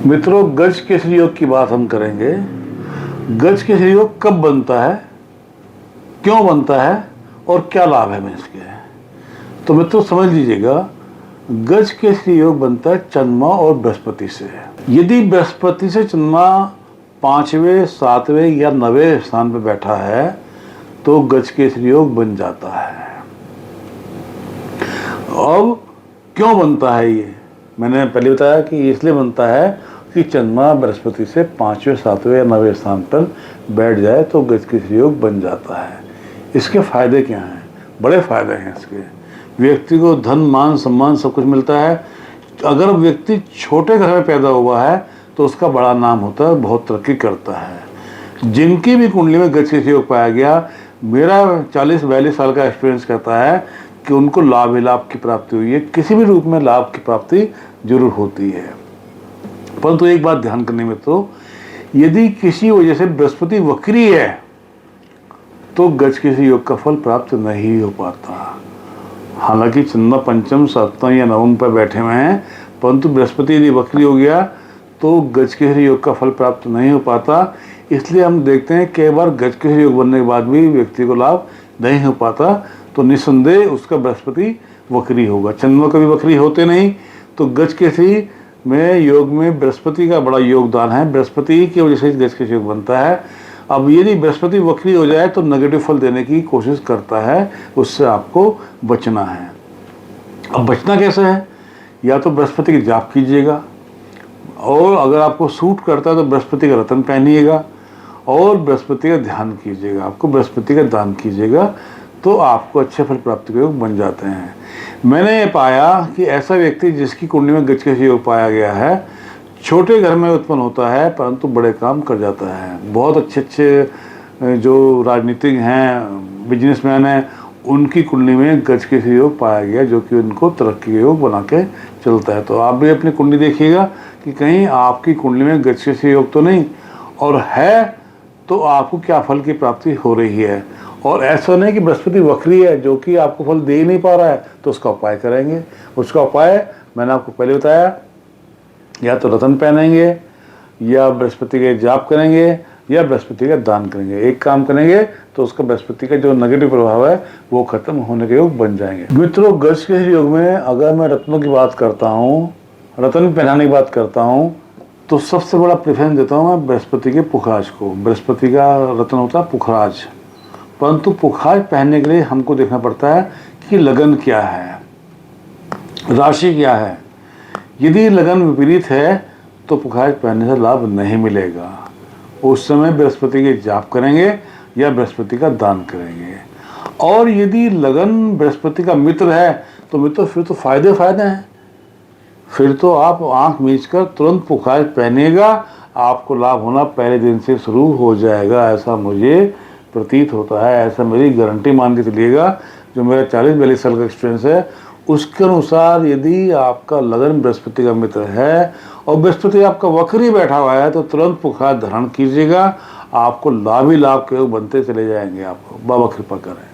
मित्रों, गज केसरी योग की बात हम करेंगे। गज केसरी योग कब बनता है, क्यों बनता है और क्या लाभ है इसके। तो मित्रों समझ लीजिएगा, गज केसरी योग बनता है चंद्रमा और बृहस्पति से। यदि बृहस्पति से चंद्रमा 5वें, 7वें या 9वें स्थान पर बैठा है तो गज केसरी योग बन जाता है। अब क्यों बनता है ये, मैंने पहले बताया कि इसलिए बनता है कि चंद्रमा बृहस्पति से 5वें, 7वें या 9वें स्थान पर बैठ जाए तो गज केसरी योग बन जाता है। इसके फायदे क्या हैं? बड़े फायदे हैं इसके। व्यक्ति को धन, मान, सम्मान सब कुछ मिलता है। अगर व्यक्ति छोटे घर में पैदा हुआ है तो उसका बड़ा नाम होता है, बहुत तरक्की करता है। जिनकी भी कुंडली में गज केसरी योग पाया गया, मेरा 40-42 साल का एक्सपीरियंस कहता है कि उनको लाभ ही लाभ की प्राप्ति हुई है। किसी भी रूप में लाभ की प्राप्ति जरूर होती है। परंतु एक बात ध्यान करने में, तो यदि किसी वजह से बृहस्पति वक्री है तो गज केसरी योग का फल प्राप्त नहीं हो पाता। हालांकि चंद्रमा पंचम, सप्तम या नवम पर बैठे हुए हैं, परंतु बृहस्पति यदि वक्री हो गया तो गज केसरी योग का फल प्राप्त नहीं हो पाता। इसलिए हम देखते हैं कई बार गज केसरी योग बनने के बाद भी व्यक्ति को लाभ नहीं हो पाता, तो निस्संदेह उसका बृहस्पति वक्री होगा। चंद्रमा कभी वक्री होते नहीं, तो गज केसरी में योग में बृहस्पति का बड़ा योगदान है। बृहस्पति की वजह से गज केसरी योग बनता है। अब यदि बृहस्पति वक्री हो जाए तो नेगेटिव फल देने की कोशिश करता है, उससे आपको बचना है। अब बचना कैसे है? या तो बृहस्पति की जाप कीजिएगा, और अगर आपको सूट करता है तो बृहस्पति का रत्न पहनिएगा और बृहस्पति का ध्यान कीजिएगा, आपको बृहस्पति का दान कीजिएगा, तो आपको अच्छे फल प्राप्ति के योग बन जाते हैं। मैंने ये पाया कि ऐसा व्यक्ति जिसकी कुंडली में गज केसरी योग पाया गया है, छोटे घर में उत्पन्न होता है परंतु बड़े काम कर जाता है। बहुत अच्छे अच्छे जो राजनीतिक हैं, बिजनेसमैन हैं, उनकी कुंडली में गज केसरी योग पाया गया, जो कि उनको तरक्की के योग बना के चलता है। तो आप भी अपनी कुंडली देखिएगा कि कहीं आपकी कुंडली में गज केसरी योग तो नहीं, और है तो आपको क्या फल की प्राप्ति हो रही है। और ऐसा नहीं कि बृहस्पति वक्री है जो कि आपको फल दे ही नहीं पा रहा है, तो उसका उपाय करेंगे। उसका उपाय मैंने आपको पहले बताया, या तो रत्न पहनेंगे, या बृहस्पति के जाप करेंगे, या बृहस्पति का दान करेंगे। एक काम करेंगे तो उसका बृहस्पति का जो नेगेटिव प्रभाव है वो खत्म होने के योग बन जाएंगे। मित्रों, गज केसरी योग में अगर मैं रत्नों की बात करता हूँ, रत्न पहनाने की बात करता हूँ, तो सबसे बड़ा प्रेफरेंस देता हूँ मैं बृहस्पति के पुखराज को। बृहस्पति का रत्न होता है पुखराज, परंतु पुखराज पहनने के लिए हमको देखना पड़ता है कि लगन क्या है, राशि क्या है। यदि लगन विपरीत है तो पुखराज पहनने से लाभ नहीं मिलेगा। उस समय बृहस्पति के जाप करेंगे या बृहस्पति का दान करेंगे। और यदि लगन बृहस्पति का मित्र है तो मित्र फिर तो फायदे हैं। फिर तो आप आंख मीचकर तुरंत पुखराज पहनेगा, आपको लाभ होना पहले दिन से शुरू हो जाएगा। ऐसा मुझे प्रतीत होता है, ऐसा मेरी गारंटी मान के चलिएगा। जो मेरा 40-42 साल का एक्सपीरियंस है, उसके अनुसार यदि आपका लगन बृहस्पति का मित्र है और बृहस्पति आपका वक्री बैठा हुआ है तो तुरंत पुखराज धारण कीजिएगा। आपको लाभ ही लाभ के योग बनते चले जाएंगे। आपको बाबा कृपा करें।